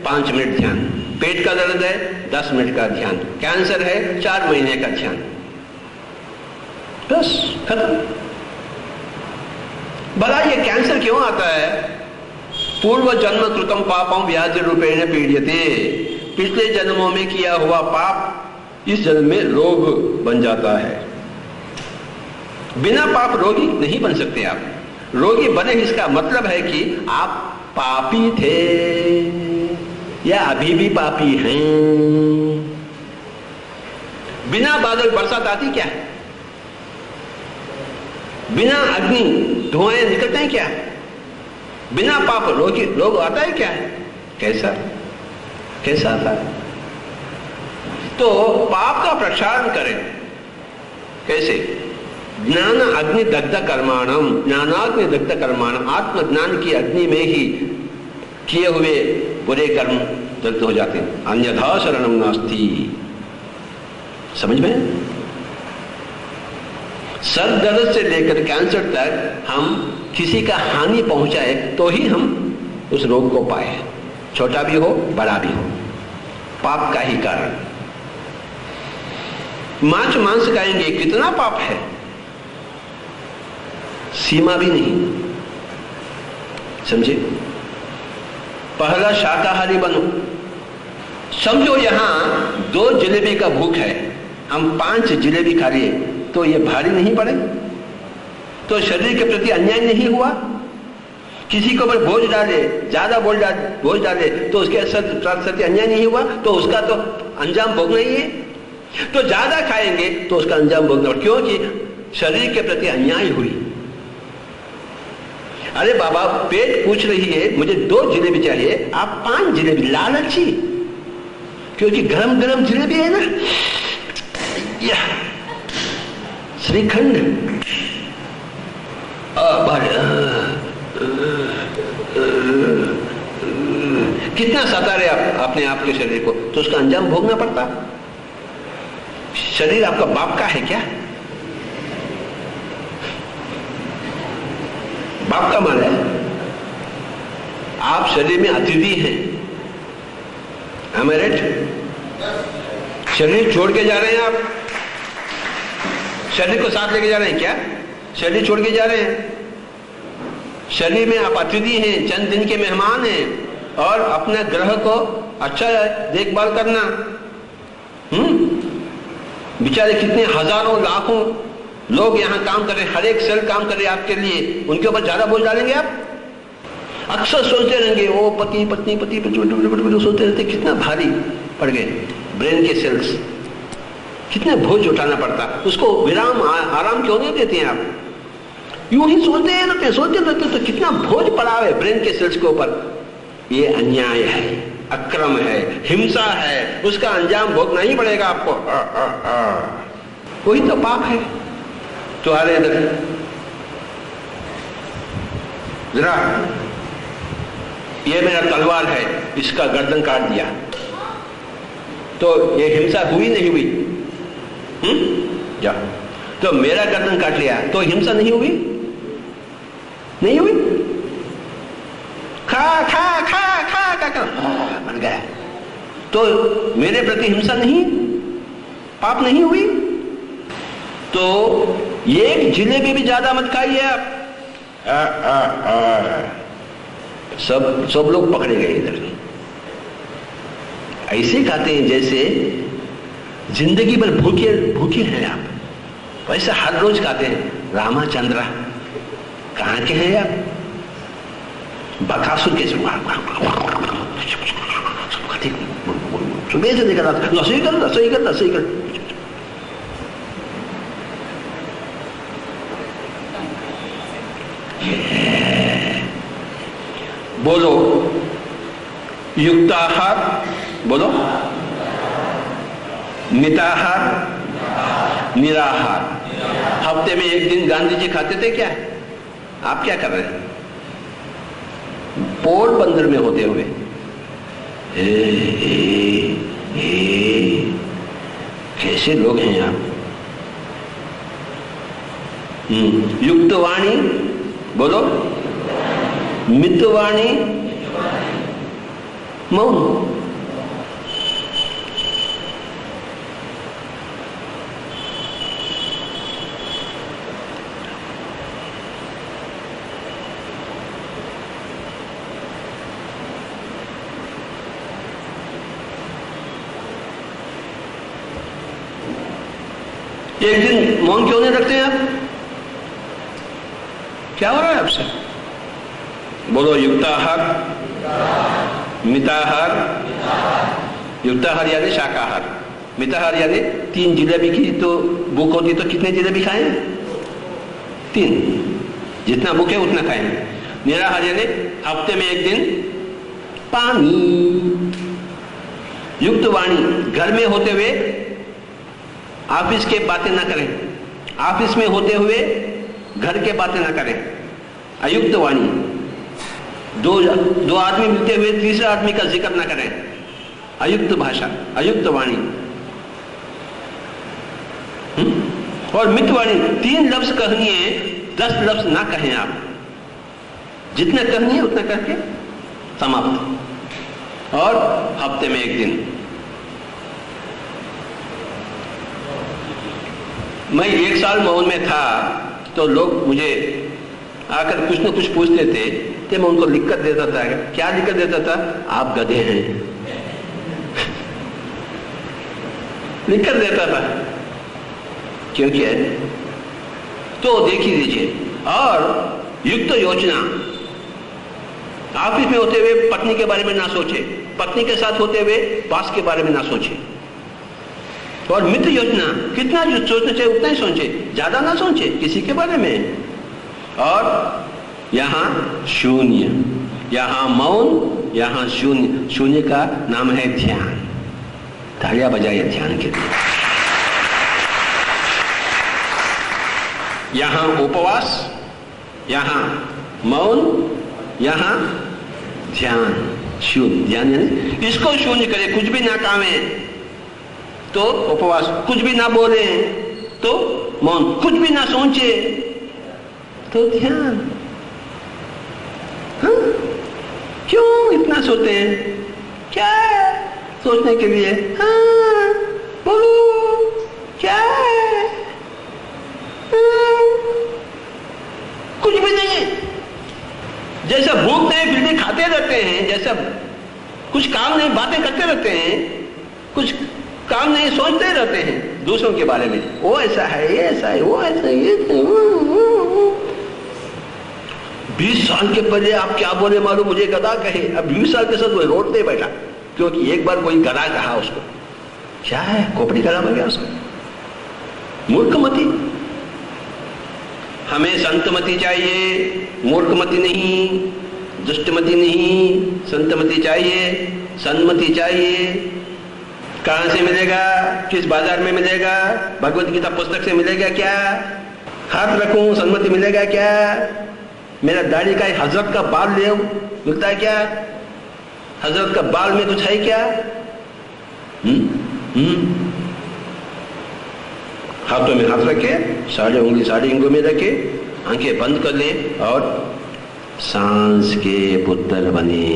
5 मिनट ध्यान, पेट का दर्द है 10 मिनट का ध्यान, कैंसर है 4 महीने का ध्यान, बस खत्म। भला ये कैंसर क्यों आता है? पूर्व जन्म कृतम पापम व्याधि रूपेण पीड़ियते। पिछले जन्मों में किया हुआ पाप इस जन्म में रोग बन जाता है। बिना पाप रोगी नहीं बन सकते आप। रोगी बने इसका मतलब है कि आप पापी थे या अभी भी पापी हैं। बिना बादल बरसात आती क्या? बिना अग्नि धुआं निकलते हैं क्या? बिना पाप रोग आता है क्या? कैसा कैसा आता है? तो पाप का प्रक्षालन करें कैसे? ज्ञान अग्नि दग्ध कर्माणम, ज्ञानाग्नि दग्ध कर्माणम। आत्मज्ञान की अग्नि में ही किए हुए बुरे कर्म दग्ध हो जाते हैं। अन्यथा शरणम नास्ति। समझ में? सर दर्द से लेकर कैंसर तक हम किसी का हानि पहुंचाए तो ही हम उस रोग को पाए, छोटा भी हो बड़ा भी हो, पाप का ही कारण। मांस खाएंगे, कितना पाप है, सीमा भी नहीं। समझे? पहला शाकाहारी बनो। समझो यहां 2 जलेबी का भूख है, हम 5 जलेबी खा लिए तो ये भारी नहीं पड़े? तो शरीर के प्रति अन्याय नहीं हुआ? किसी को ऊपर बोझ डाले, ज्यादा बोझ डाले तो उसके प्रति अन्याय नहीं हुआ? तो उसका तो अंजाम भोगना ही है। तो ज्यादा खाएंगे तो उसका अंजाम भोगना, क्योंकि शरीर के प्रति अन्याय हुई। अरे बाबा, पेट पूछ रही है मुझे 2 जलेबी चाहिए, आप 5 जलेबी, लालची, क्योंकि गरम गरम जलेबी है ना, यह श्रीखंड, कितना सता रहे आप अपने आप के शरीर को, तो उसका अंजाम भोगना पड़ता। शरीर आपका बाप का है क्या? बाप का माल है। आप शरीर में अतिथि हैं। Am I right? शरीर छोड़ के जा रहे हैं आप? शरीर को साथ लेके जा रहे हैं क्या? शरीर छोड़ के जा रहे हैं? शरीर में आप अतिथि हैं, चंद दिन के मेहमान हैं, और अपने ग्रह को अच्छा देखभाल करना। बेचारे कितने हजारों लाखों लोग यहाँ काम कर रहे हैं, हर एक सेल काम कर रहे हैं आपके लिए, उनके ऊपर ज्यादा बोझ डालेंगे आप? अक्सर सोचते रहेंगे, ओ पति पत्नी पति सोचते रहते, कितना भारी पड़ गए ब्रेन के सेल्स, कितने बोझ उठाना पड़ता, उसको विराम आराम क्यों नहीं देते हैं आप? यूं ही सोचते रहते तो कितना बोझ पड़ा है ब्रेन के सेल्स के ऊपर। ये अन्याय है, अक्रम है, हिंसा है, उसका अंजाम भोगना ही पड़ेगा आपको। वही तो पाप है। तुम्हारे अंदर जरा, ये मेरा तलवार है, इसका गर्दन काट दिया, तो ये हिंसा हुई नहीं हुई? जा, तो मेरा गर्दन काट लिया तो हिंसा नहीं हुई? नहीं हुई? खा खा खा खा खा खा बन गया, तो मेरे प्रति हिंसा नहीं, पाप नहीं हुई? तो एक जिलेबी भी ज्यादा मत खाइए आप। सब लोग पकड़े गए इधर। ऐसे खाते हैं जैसे जिंदगी भर भूखे हैं आप, वैसे हर रोज खाते हैं। रामाचंद्रा कहां के हैं आप? बकासुर के सुबह से देखा था, रसोई कर। बोलो युक्ताहार, बोलो मिताहार, निराहार। हफ्ते में 1 दिन गांधी जी खाते थे क्या? आप क्या कर रहे हैं? पोरबंदर में होते हुए कैसे लोग हैं आप? युक्तवाणी, बोलो मितवाणी, मौन। एक दिन मौन क्यों नहीं रखते हैं आप? क्या हो रहा है आपसे? बोलो युक्ताहार, मिताहार। युक्ताहार यानी शाकाहार, मिताहार यानी 3 जलेबी की तो भूख होती तो कितने जलेबी खाएं? 3, जितना भूख है उतना खाएं। निराहार यानी हफ्ते में 1 दिन पानी। युक्त वाणी, घर में होते हुए ऑफिस के बातें ना करें, ऑफिस में होते हुए घर के बातें ना करें। अयुक्त वाणी, दो आदमी मिलते हुए तीसरा आदमी का जिक्र ना करें। अयुक्त भाषा, अयुक्त वाणी। और मित वाणी, 3 लफ्ज कहनी है, 10 लफ्ज ना कहें आप। जितना कहनी है उतना करके समाप्त। और हफ्ते में 1 दिन। मैं 1 साल मौन में था तो लोग मुझे आकर कुछ न कुछ पूछते थे तो मैं उनको लिख कर देता था। क्या लिख कर देता था? आप गधे हैं, लिख कर देता था। क्यों किया है? तो देखिए दीजिए। और युक्त योजना, ऑफिस में होते हुए पत्नी के बारे में ना सोचे, पत्नी के साथ होते हुए बॉस के बारे में ना सोचे। और मित्र योजना, कितना जो सोचना चाहिए उतना ही सोचे, ज्यादा ना सोचे किसी के बारे में। और यहां शून्य, यहां मौन, यहां शून्य। शून्य का नाम है ध्यान। तालियां बजाइए ध्यान के लिए। यहां उपवास, यहां मौन, यहां ध्यान। शून्य, ध्यान यानी इसको शून्य करे, कुछ भी ना कामे तो उपवास, कुछ भी ना बोले तो मौन, कुछ भी ना सोचे तो ध्यान। हाँ? क्यों इतना सोते हैं? क्या है सोचने के लिए? हाँ, बोलो क्या है? हाँ, कुछ भी नहीं। जैसा भूख नहीं फिर भी खाते रहते हैं, जैसा कुछ काम नहीं बातें करते रहते हैं, कुछ काम नहीं सोचते रहते हैं दूसरों के बारे में। वो ऐसा है, ये ऐसा है, वो ऐसा है, ये 20 साल के पहले आप क्या बोले मालूम? मुझे गधा कहे। अब 20 साल के साथ वो रोड पे बैठा क्योंकि एक बार कोई गधा कहा उसको। क्या है? खोपड़ी खराब हो गया उसको। मूर्खमती। हमें संतमती चाहिए, मूर्खमती नहीं, दुष्टमती नहीं, संतमती चाहिए, सन्मति चाहिए। कहां से मिलेगा? किस बाजार में मिलेगा? भगवत गीता पुस्तक से मिलेगा क्या? हाथ रखूं सन्मति मिलेगा क्या? मेरा दाढ़ी का हजरत का बाल ले मिलता है क्या? हजरत का बाल में कुछ है क्या? हाथों में हाथ रखे, साढ़े उंगली साढ़े उंगली में रखे, आंखें बंद कर ले और सांस के पुत्र बने,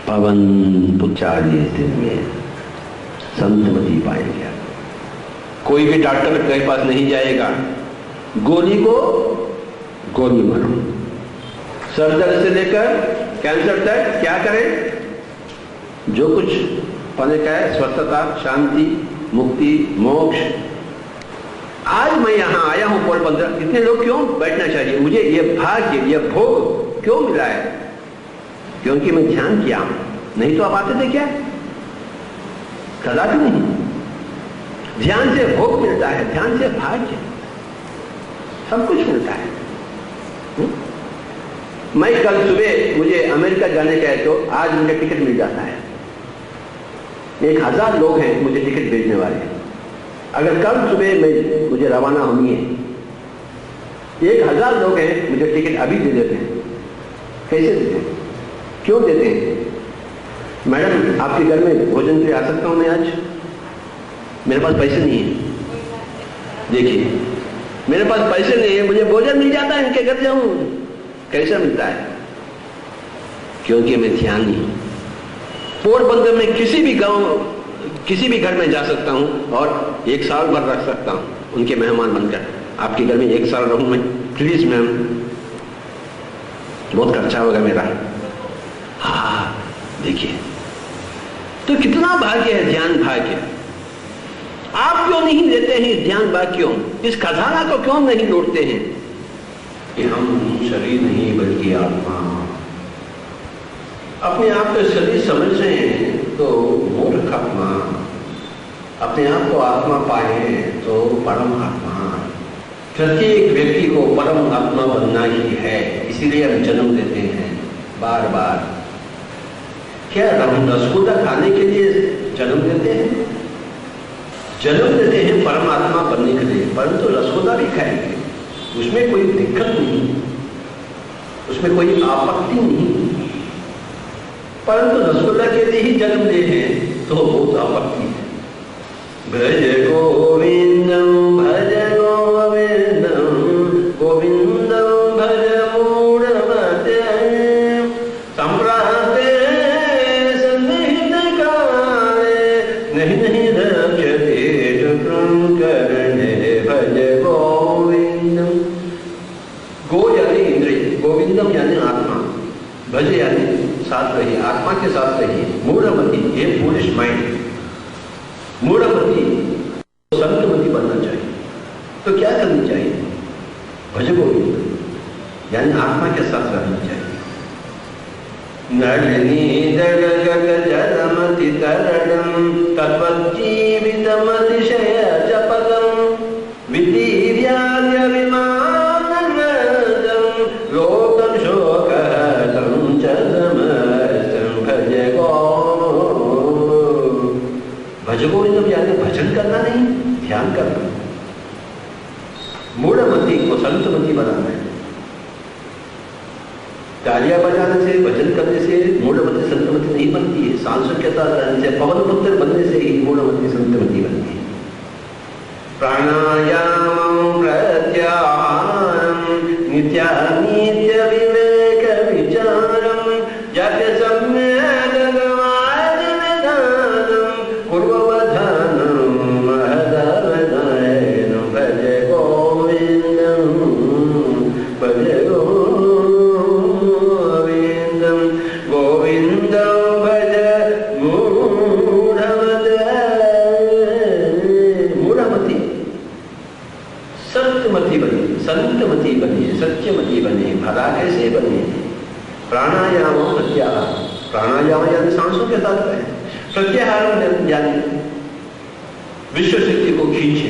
पवन पुचारी दिन में संतमति पाएंगे। कोई भी डॉक्टर के पास नहीं जाएगा, गोली को गोली मारो। सर्जरी से लेकर कैंसर तक क्या करें? जो कुछ पाने का है, स्वस्थता, शांति, मुक्ति, मोक्ष। आज मैं यहां आया हूं पोरबंदर, इतने लोग क्यों बैठना चाहिए? मुझे ये भाग्य, ये भोग क्यों मिला है? क्योंकि मैं ध्यान किया हूं। नहीं तो आप आते थे क्या? कदापि नहीं। ध्यान से भोग मिलता है, ध्यान से भाग्य, सब कुछ मिलता है। मैं कल सुबह मुझे अमेरिका जाने का है तो आज मुझे टिकट मिल जाता है। 1000 लोग हैं मुझे टिकट भेजने वाले। अगर कल सुबह मुझे रवाना होनी है, 1000 लोग हैं मुझे टिकट अभी दे देते हैं। कैसे देते हैं? क्यों देते हैं? मैडम आपके घर में भोजन के लिए आ सकता हूं मैं आज? मेरे पास पैसे नहीं है। देखिए मेरे पास पैसे नहीं है, मुझे भोजन मिल जाता है, इनके घर जाऊं। कैसा मिलता है? क्योंकि मैं ध्यान नहीं। पोरबंदर में किसी भी गांव, किसी भी घर में जा सकता हूं और 1 साल भर रख सकता हूं उनके मेहमान बनकर। आपके घर में 1 साल रहूं मैं? प्लीज मैम, बहुत खर्चा होगा मेरा। हाँ देखिए, तो कितना भाग्य है, ध्यान भाग्य। आप क्यों नहीं लेते हैं ध्यान भाग्य? क्यों इस खजाना को क्यों नहीं लूटते हैं कि हम शरीर नहीं बल्कि आत्मा। अपने आप को शरीर समझ रहे हैं तो मूर्ख आत्मा, अपने आप को आत्मा पाए तो परम आत्मा। प्रत्येक व्यक्ति को परम आत्मा बनना ही है, इसीलिए हम जन्म देते हैं बार बार। क्या हम रसगुल्ला खाने के लिए जन्म देते हैं? जन्म देते हैं परमात्मा बनने के लिए, परंतु रसगुल्ला भी खाएंगे, उसमें कोई दिक्कत नहीं, उसमें कोई आपत्ति नहीं। परंतु रसगुल्ला के लिए ही जन्म ले हैं तो बहुत आपत्ति है। भज गोविंदम भज गोविंदम, गोविंदम भज मूढ़मते, संप्राते सन्निहित काले, नहीं नहीं रक्षते शुक्रम करणे। भजे यानी साथ रहिए, आत्मा के साथ रहिए। मूढ़मति, ये फूलिश माइंड, मूढ़मति संतमति बनना चाहिए। तो क्या करनी चाहिए? भज गोविंद, यानी आत्मा के साथ रहना चाहिए। नलिनी जलमति तरडम तत्वजीवितमतिशय जपदम विधीर्याद्य विमानम लोकं शोकहतं च समस्तं भज गोविंदम, यानी भजन करना नहीं, ध्यान करना। मूढ़मति को संतमति बनाना है। तालियां बजाने से, भजन करने से मूढ़मति संतमति नहीं बनती है। सांस्कृतिकता रहने से, पवन पुत्र बनने से ही मूढ़मति संतमति बनती है। प्राणायामं प्रत्याहारं नित्यानित्य विवेक विचारं जप्य सम्यक् विधानं पूर्ववधानं महदवधानं भज गोविन्दं भज संतमति बनिए, सत्यमति बनिए। भला कैसे बनिए? प्राणायाम प्रत्याहार, प्राणायाम यानी सांसों के साथ रहे, प्रत्याहार यानी विश्व शक्ति को खींचे।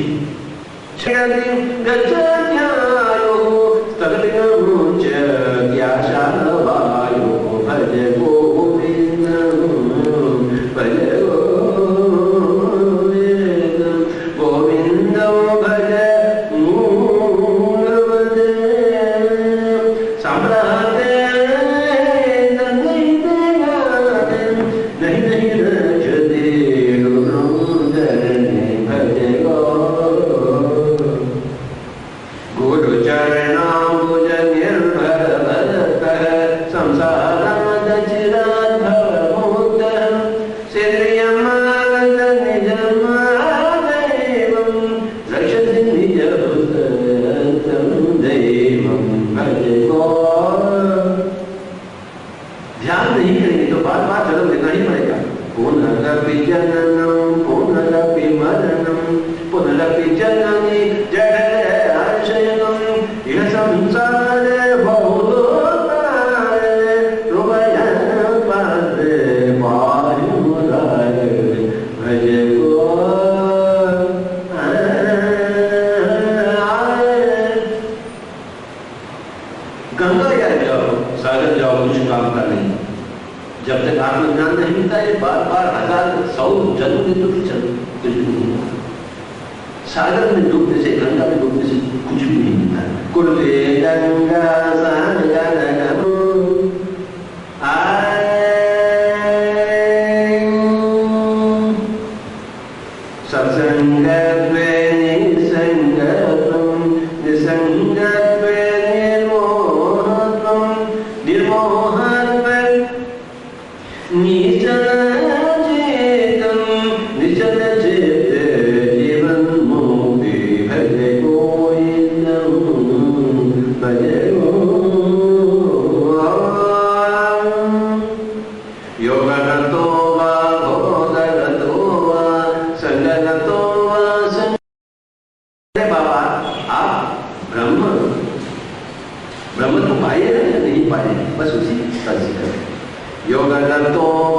सागर में डूबने से, गंगा में डूबने से कुछ भी नहीं मिलता। कुलवे गंगा Go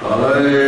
हाय